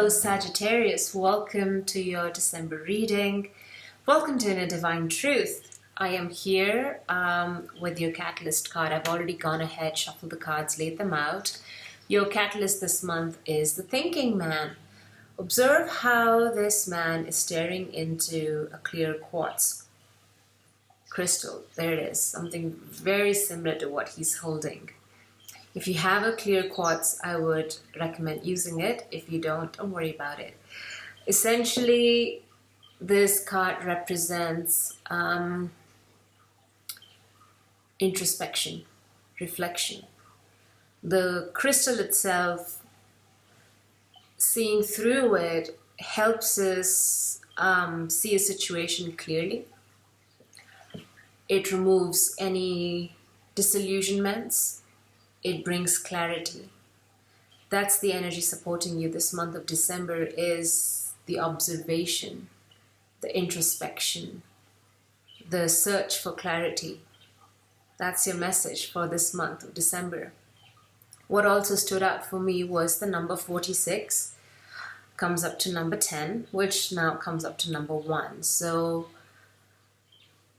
Hello Sagittarius, welcome to your December reading. Welcome to Inner Divine Truth. I am here with your catalyst card. I've already gone ahead, shuffled the cards, laid them out. Your catalyst this month is the thinking man. Observe how this man is staring into a clear quartz crystal. There it is, something very similar to what he's holding. If you have a clear quartz, I would recommend using it. If you don't worry about it. Essentially, this card represents introspection, reflection. The crystal itself, seeing through it, helps us see a situation clearly. It removes any disillusionments. It brings clarity. That's the energy supporting you this month of December, is the observation, the introspection, the search for clarity. That's your message for this month of December. What also stood out for me was the number 46 comes up to number 10, which now comes up to number 1. So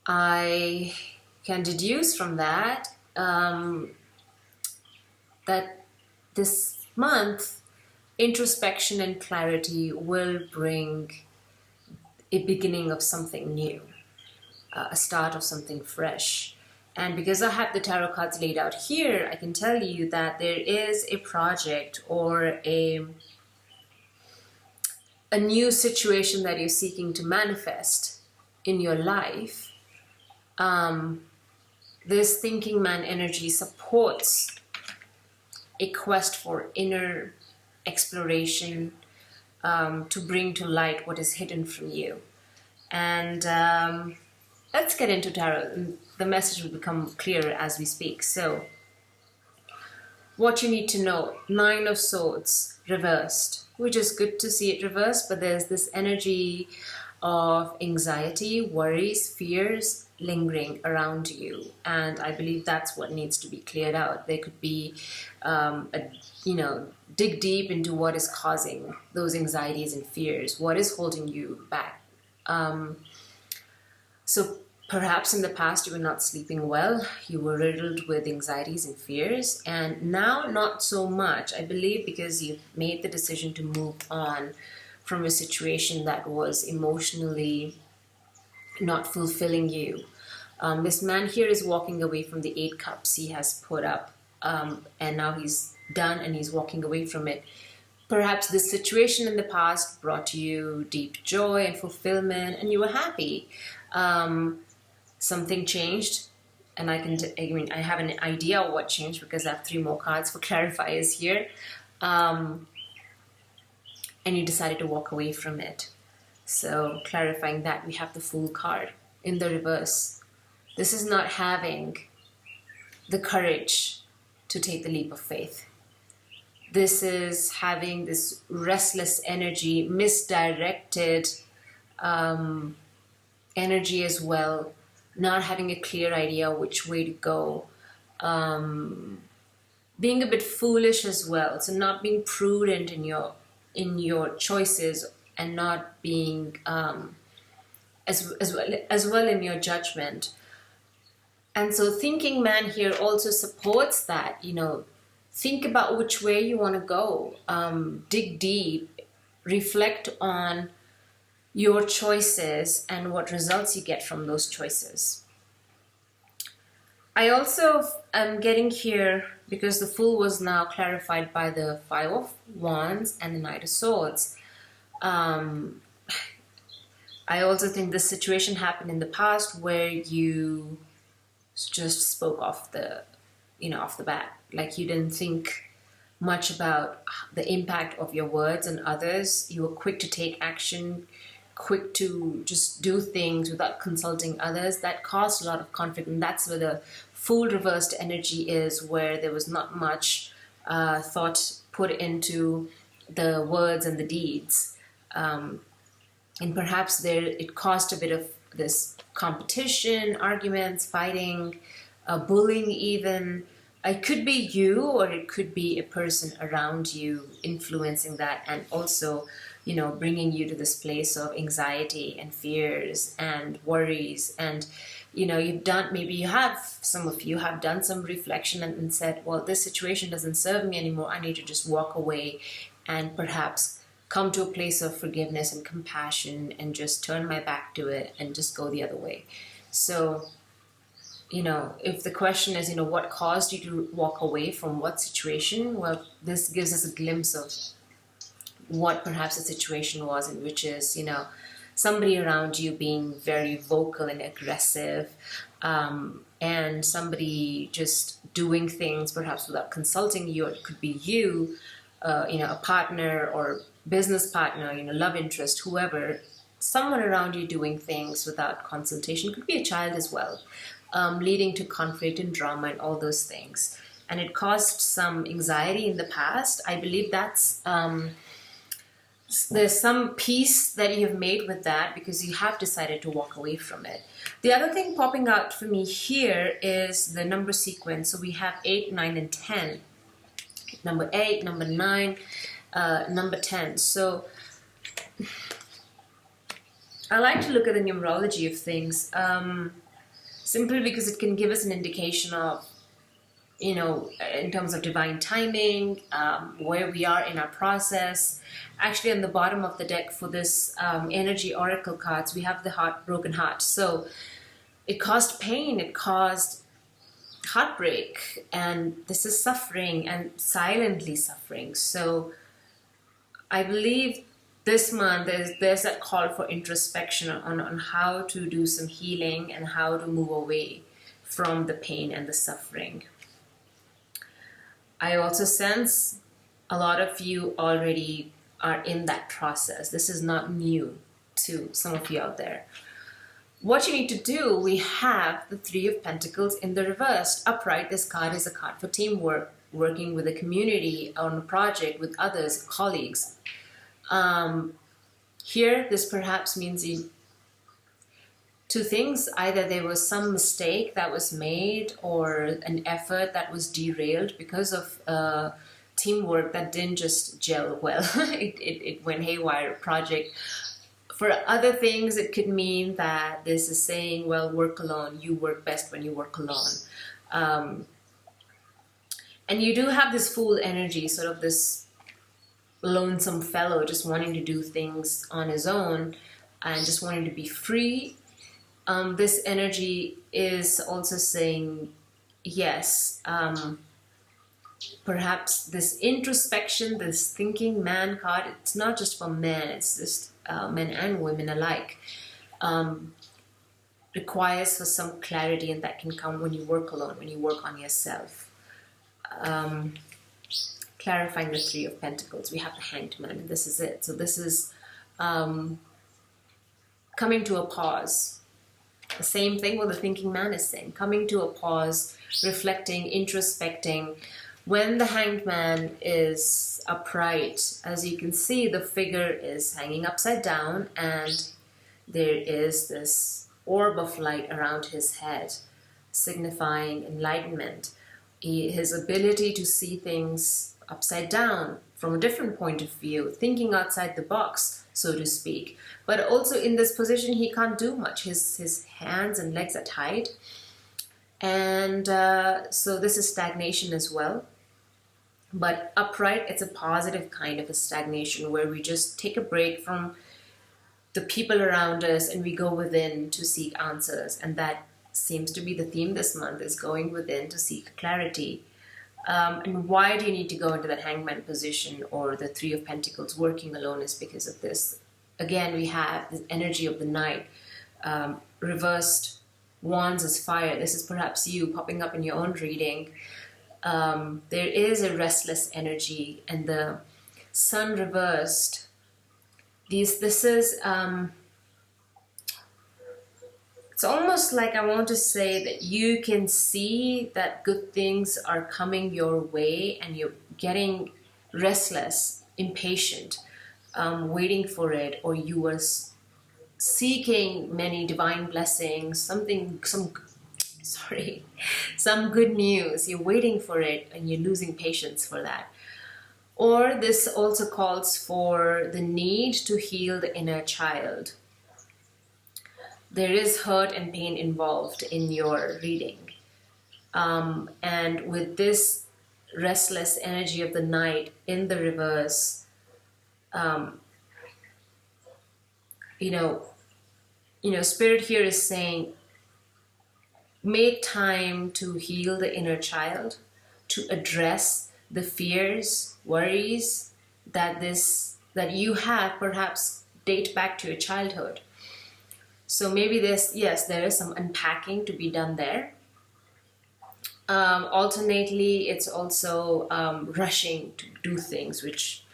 I can deduce from that that this month, introspection and clarity will bring a beginning of something new, a start of something fresh. And because I have the tarot cards laid out here, I can tell you that there is a project or a new situation that you're seeking to manifest in your life. This thinking man energy supports a quest for inner exploration, to bring to light what is hidden from you. And let's get into tarot. The message will become clearer as we speak. So, what you need to know: 9 of Swords reversed, which is good to see it reversed, but there's this energy of anxiety, worries, fears lingering around you, and I believe that's what needs to be cleared out. There could be dig deep into what is causing those anxieties and fears, what is holding you back. So perhaps in the past you were not sleeping well, you were riddled with anxieties and fears, and now not so much, I believe, because you've made the decision to move on from a situation that was emotionally not fulfilling you. This man here is walking away from the 8 cups he has put up, and now he's done and he's walking away from it. Perhaps this situation in the past brought you deep joy and fulfillment, and you were happy. Something changed, and I have an idea of what changed because I have 3 more cards for clarifiers here. And you decided to walk away from it. So clarifying that, we have the Fool card in the reverse. This is not having the courage to take the leap of faith. This is having this restless energy, misdirected energy as well, not having a clear idea which way to go, being a bit foolish as well, so not being prudent in your choices, and not being as well in your judgment. And so thinking man here also supports that. Think about which way you want to go, dig deep, reflect on your choices and what results you get from those choices. I also am getting here, because the Fool was now clarified by the 5 of Wands and the Knight of Swords. I also think this situation happened in the past where you just spoke off the bat. Like you didn't think much about the impact of your words on others. You were quick to take action, quick to just do things without consulting others. That caused a lot of conflict, and that's where the Fool reversed energy is, where there was not much thought put into the words and the deeds. And perhaps it caused a bit of this competition, arguments, fighting, bullying even, it could be you, or it could be a person around you influencing that, and also, bringing you to this place of anxiety and fears and worries. And, some of you have done some reflection and said, well, this situation doesn't serve me anymore. I need to just walk away and perhaps come to a place of forgiveness and compassion and just turn my back to it and just go the other way. So, if the question is, what caused you to walk away from what situation? Well, this gives us a glimpse of what perhaps the situation was, in which is, somebody around you being very vocal and aggressive, and somebody just doing things perhaps without consulting you, or it could be you, a partner or business partner, love interest, whoever, someone around you doing things without consultation. Could be a child as well, leading to conflict and drama and all those things. And it caused some anxiety in the past. I believe that's there's some peace that you have made with that, because you have decided to walk away from it. The other thing popping out for me here is the number sequence. So we have 8, 9, and 10. Number 8, number 9, number 10. So I like to look at the numerology of things, simply because it can give us an indication of, in terms of divine timing, where we are in our process. Actually, on the bottom of the deck for this energy oracle cards, we have the broken heart. So it caused pain, it caused heartbreak, and this is suffering, and silently suffering. So I believe this month there's that call for introspection on how to do some healing and how to move away from the pain and the suffering. I also sense a lot of you already are in that process. This is not new to some of you out there. What you need to do, we have the 3 of Pentacles in the reverse. Upright, this card is a card for teamwork, working with a community on a project with others, colleagues. Here, this perhaps means two things. Either there was some mistake that was made, or an effort that was derailed because of teamwork that didn't just gel well. it went haywire, project. For other things, it could mean that this is saying, well, work alone. You work best when you work alone. And you do have this fool energy, sort of this lonesome fellow just wanting to do things on his own and just wanting to be free. This energy is also saying, yes, perhaps this introspection, this thinking man card, it's not just for men, it's just men and women alike, requires for some clarity, and that can come when you work alone, when you work on yourself. Clarifying the 3 of Pentacles, we have the Hanged Man, and this is it. So this is coming to a pause. The same thing what the thinking man is saying, coming to a pause, reflecting, introspecting. When the Hanged Man is upright, as you can see, the figure is hanging upside down, and there is this orb of light around his head, signifying enlightenment. His ability to see things upside down from a different point of view, thinking outside the box, so to speak. But also in this position, he can't do much. His hands and legs are tied. And so this is stagnation as well. But upright, it's a positive kind of a stagnation where we just take a break from the people around us and we go within to seek answers. And that seems to be the theme this month, is going within to seek clarity. And why do you need to go into that hangman position or the 3 of Pentacles working alone is because of this. Again, we have the energy of the night, reversed wands as fire. This is perhaps you popping up in your own reading. There is a restless energy, and the sun reversed. This is it's almost like I want to say that you can see that good things are coming your way and you're getting restless, impatient, waiting for it, or you were seeking many divine blessings, some sorry, some good news. You're waiting for it and you're losing patience for that. Or this also calls for the need to heal the inner child. There is hurt and pain involved in your reading. And with this restless energy of the night in the reverse, Spirit here is saying, make time to heal the inner child, to address the fears, worries that you have perhaps date back to your childhood. So maybe there is some unpacking to be done there. Alternately, it's also rushing to do things, which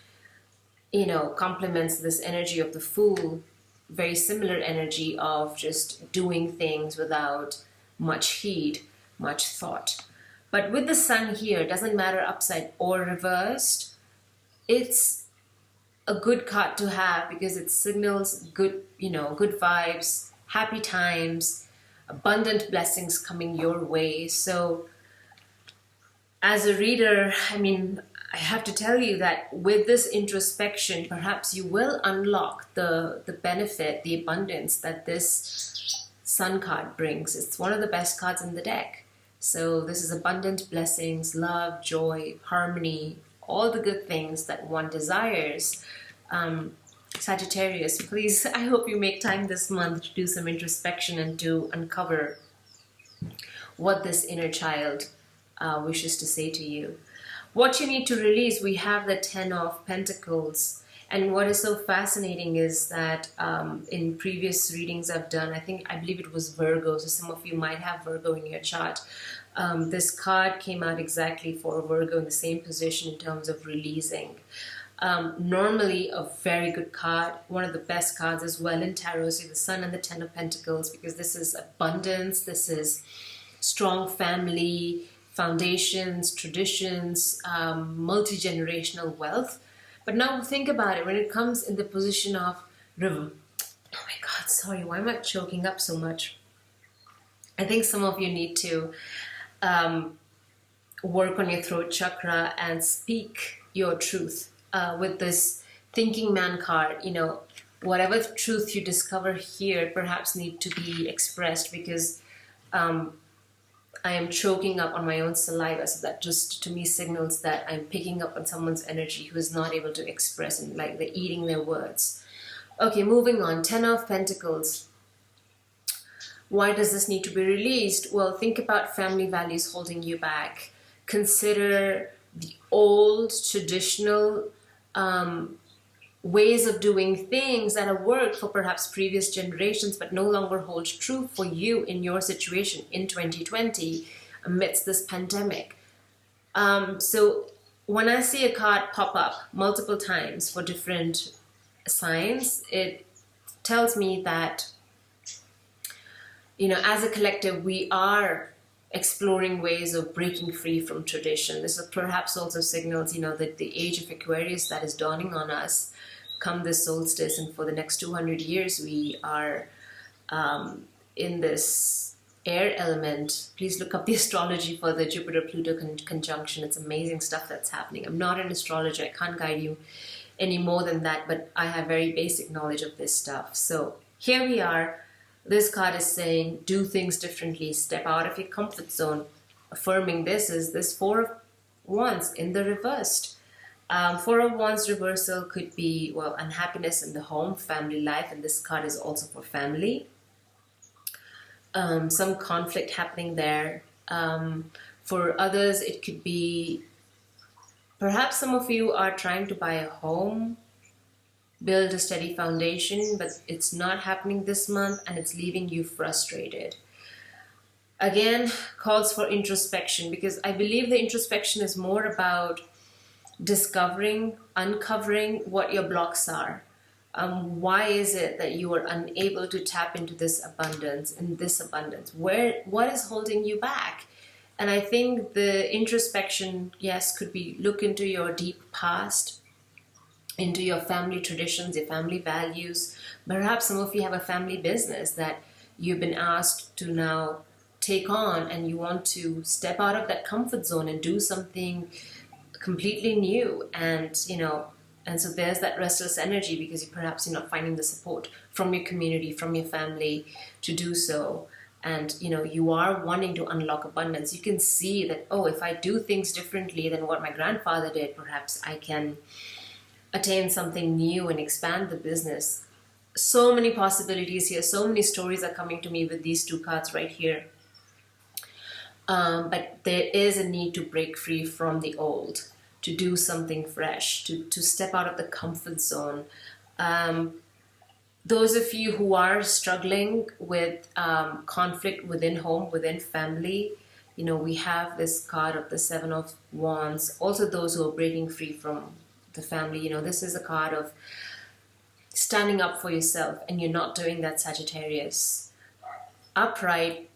complements this energy of the Fool. Very similar energy of just doing things without much heed, much thought. But with the Sun here, it doesn't matter upside or reversed, it's a good card to have because it signals good vibes, happy times, abundant blessings coming your way. So as a reader, I have to tell you that with this introspection, perhaps you will unlock the benefit, the abundance that this Sun card brings. It's one of the best cards in the deck. So this is abundant blessings, love, joy, harmony, all the good things that one desires. Sagittarius, please, I hope you make time this month to do some introspection and to uncover what this inner child wishes to say to you. What you need to release, we have the 10 of Pentacles. And what is so fascinating is that in previous readings I've done, I believe it was Virgo, so some of you might have Virgo in your chart. This card came out exactly for Virgo in the same position in terms of releasing. Normally a very good card, one of the best cards as well in tarot, so the Sun and the 10 of Pentacles, because this is abundance, this is strong family, foundations, traditions, multi-generational wealth. But now think about it, when it comes in the position of river. Oh my God, sorry, why am I choking up so much? I think some of you need to work on your throat chakra and speak your truth. With this thinking man card, whatever truth you discover here perhaps need to be expressed, because I am choking up on my own saliva, so that just to me signals that I'm picking up on someone's energy who is not able to express, and like they're eating their words. Okay, moving on. 10 of Pentacles. Why does this need to be released? Well, think about family values holding you back. Consider the old traditional ways of doing things that have worked for perhaps previous generations but no longer hold true for you in your situation in 2020 amidst this pandemic. So when I see a card pop up multiple times for different signs, it tells me that as a collective we are exploring ways of breaking free from tradition. This perhaps also signals, that the age of Aquarius that is dawning on us come this solstice, and for the next 200 years we are in this air element. Please look up the astrology for the Jupiter-Pluto conjunction. It's amazing stuff that's happening. I'm not an astrologer, I can't guide you any more than that, but I have very basic knowledge of this stuff. So here we are. This card is saying, do things differently, step out of your comfort zone. Affirming this is this 4 of Wands in the reversed. 4 of Wands reversal could be, well, unhappiness in the home, family life, and this card is also for family. Some conflict happening there. For others, it could be, perhaps some of you are trying to buy a home, build a steady foundation, but it's not happening this month and it's leaving you frustrated. Again, calls for introspection, because I believe the introspection is more about discovering, uncovering what your blocks are. Why is it that you are unable to tap into this abundance and this abundance? What is holding you back? And I think the introspection, yes, could be look into your deep past, into your family traditions, your family values. Perhaps some of you have a family business that you've been asked to now take on, and you want to step out of that comfort zone and do something completely new. And and so there's that restless energy because perhaps you're not finding the support from your community, from your family to do so. And you are wanting to unlock abundance. You can see that, oh, if I do things differently than what my grandfather did, perhaps I can attain something new and expand the business. So many possibilities here. So many stories are coming to me with these two cards right here. But there is a need to break free from the old, to do something fresh, to step out of the comfort zone. Those of you who are struggling with conflict within home, within family, we have this card of the Seven of Wands. Also those who are breaking free from the family, this is a card of standing up for yourself, and you're not doing that, Sagittarius. Upright,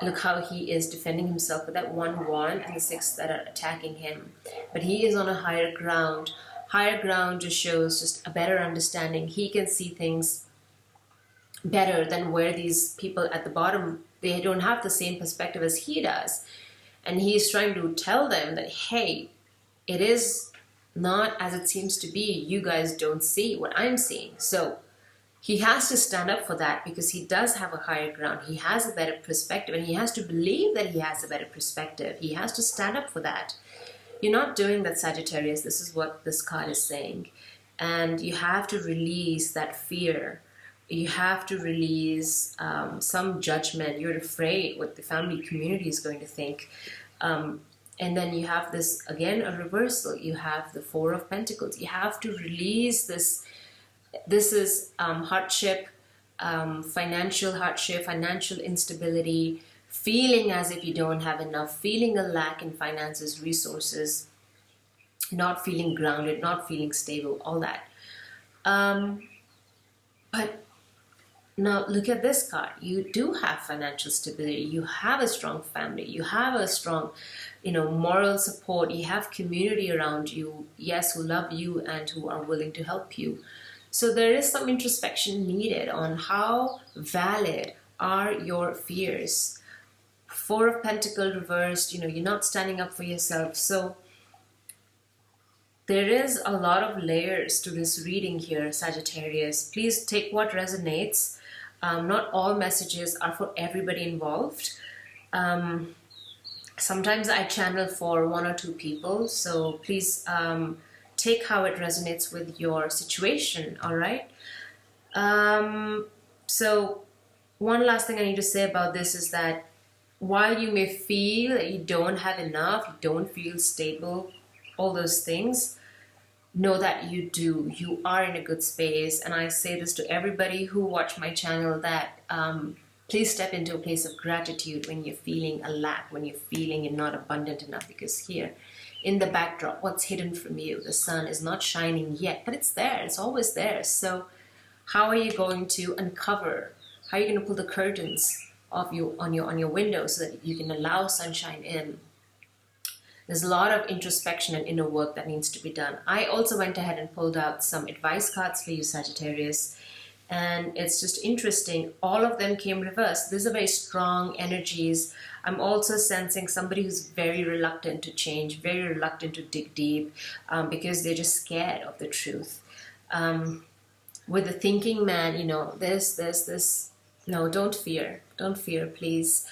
look how he is defending himself with that one wand and the six that are attacking him. But he is on a higher ground. Higher ground just shows just a better understanding. He can see things better than where these people at the bottom, they don't have the same perspective as he does. And he's trying to tell them that, hey, it is not as it seems to be. You guys don't see what I'm seeing. So he has to stand up for that because he does have a higher ground. He has a better perspective, and he has to believe that he has a better perspective. He has to stand up for that. You're not doing that, Sagittarius. This is what this card is saying. And you have to release that fear. You have to release some judgment. You're afraid what the family community is going to think. And then you have this, again, a reversal. You have the Four of Pentacles. You have to release this. This is hardship, financial hardship, financial instability, feeling as if you don't have enough, feeling a lack in finances, resources, not feeling grounded, not feeling stable, all that. But now look at this card. You do have financial stability. You have a strong family. You have a strong, moral support. You have community around you, yes, who love you and who are willing to help you. So there is some introspection needed on how valid are your fears. Four of Pentacles reversed, you're not standing up for yourself. So there is a lot of layers to this reading here, Sagittarius. Please take what resonates. Not all messages are for everybody involved. Sometimes I channel for one or two people, so please take how it resonates with your situation, all right? So one last thing I need to say about this is that while you may feel that you don't have enough, you don't feel stable, all those things, know that you do. You are in a good space. And I say this to everybody who watch my channel, that please step into a place of gratitude when you're feeling a lack, when you're feeling you're not abundant enough. Because here, in the backdrop, what's hidden from you? The sun is not shining yet, but it's there. It's always there. So how are you going to uncover? How are you going to pull the curtains off you on your window so that you can allow sunshine in? There's a lot of introspection and inner work that needs to be done. I also went ahead and pulled out some advice cards for you, Sagittarius. And it's just interesting. All of them came reversed. These are very strong energies. I'm also sensing somebody who's very reluctant to change, very reluctant to dig deep, because they're just scared of the truth. With the thinking man, there's this, no, don't fear, please.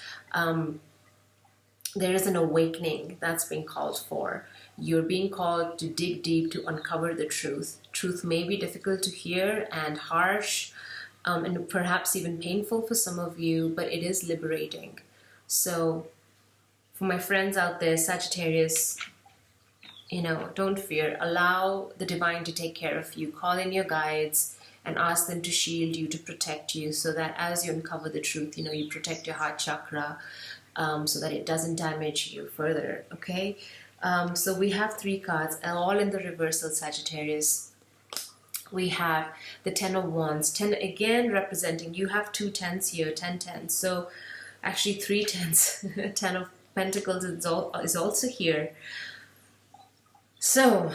There is an awakening that's being called for. You're being called to dig deep, to uncover the truth. Truth may be difficult to hear and harsh, and perhaps even painful for some of you, but it is liberating. So for my friends out there, Sagittarius, don't fear. Allow the divine to take care of you. Call in your guides and ask them to shield you, to protect you, so that as you uncover the truth, you protect your heart chakra, so that it doesn't damage you further, okay? So we have 3 cards, all in the reversal, Sagittarius. We have the 10 of Wands, 10 again representing, you have 2 10s here, 10 10s, so actually 3 10s, 10 of Pentacles is also here. So,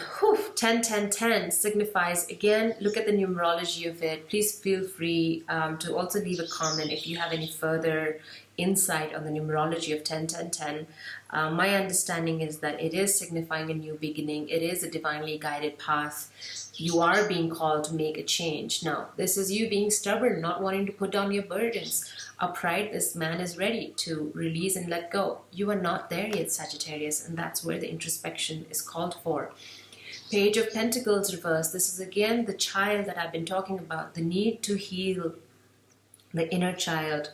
10, 10, 10 signifies, again, look at the numerology of it. Please feel free to also leave a comment if you have any further insight on the numerology of 10, 10, 10. My understanding is that it is signifying a new beginning. It is a divinely guided path. You are being called to make a change. Now, this is you being stubborn, not wanting to put down your burdens. Upright, this man is ready to release and let go. You are not there yet, Sagittarius, and that's where the introspection is called for. Page of Pentacles reverse. This is again the child that I've been talking about, the need to heal the inner child.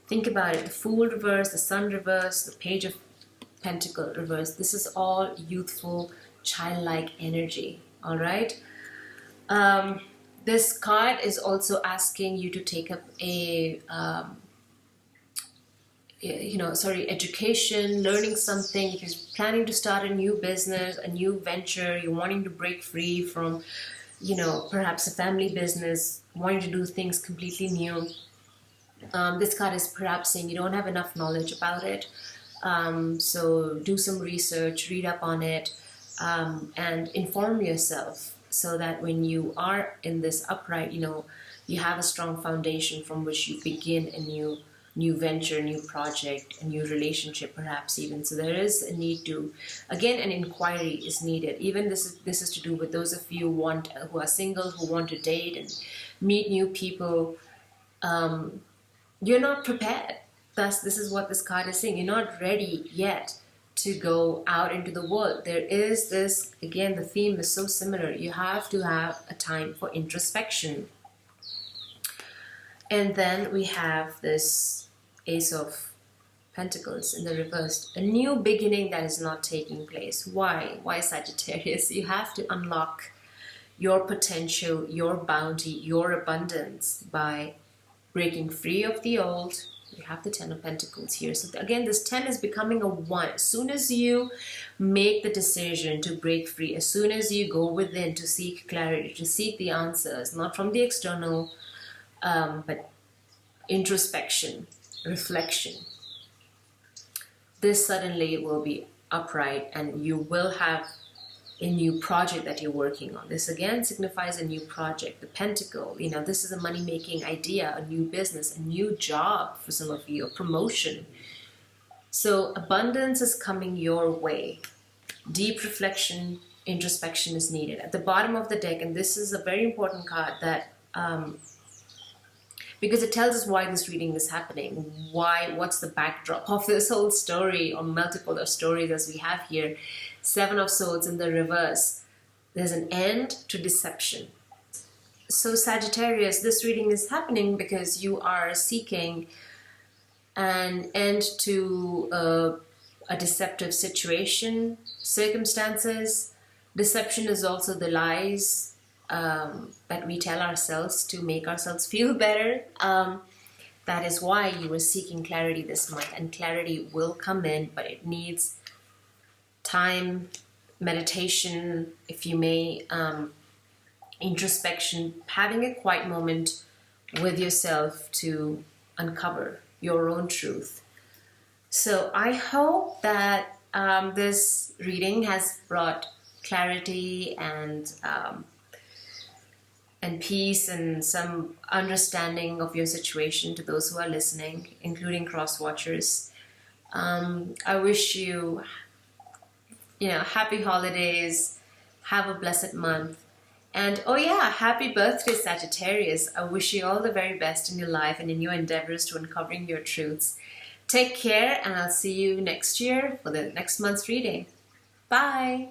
Think about it, the Fool reverse, the Sun reverse, the Page of Pentacle reverse. This is all youthful, childlike energy, all right? This card is also asking you to take up a, education, learning something. If you're planning to start a new business, a new venture, you're wanting to break free from, perhaps a family business, wanting to do things completely new. This card is perhaps saying you don't have enough knowledge about it. So do some research, read up on it, and inform yourself, so that when you are in this upright, you have a strong foundation from which you begin a new venture, new project, a new relationship, perhaps even. So there is a need to, again, an inquiry is needed. Even this is to do with those of you who are single, who want to date and meet new people. You're not prepared. Thus, this is what this card is saying. You're not ready yet to go out into the world. There is this, again, the theme is so similar. You have to have a time for introspection. And then we have this Ace of Pentacles in the reverse. A new beginning that is not taking place. Why? Why, Sagittarius? You have to unlock your potential, your bounty, your abundance by breaking free of the old. We have the 10 of Pentacles here. So again, this 10 is becoming a 1. As soon as you make the decision to break free, as soon as you go within to seek clarity, to seek the answers, not from the external, but introspection, reflection, this suddenly will be upright and you will have a new project that you're working on. This again signifies a new project. The Pentacle, this is a money-making idea, a new business, a new job for some of you, a promotion. So abundance is coming your way. Deep reflection, introspection is needed. At the bottom of the deck, and this is a very important card that, because it tells us why this reading is happening, what's the backdrop of this whole story, or multiple of stories as we have here. 7 of Swords in the reverse. There's an end to deception. So Sagittarius, this reading is happening because you are seeking an end to a deceptive situation, circumstances. Deception is also the lies that we tell ourselves to make ourselves feel better. That is why you were seeking clarity this month, and clarity will come in, but it needs time, meditation, if you may, introspection, having a quiet moment with yourself to uncover your own truth. So I hope that this reading has brought clarity and peace and some understanding of your situation to those who are listening, including cross-watchers. I wish you happy holidays, have a blessed month, and happy birthday, Sagittarius. I wish you all the very best in your life and in your endeavors to uncovering your truths. Take care, and I'll see you next year for the next month's reading. Bye.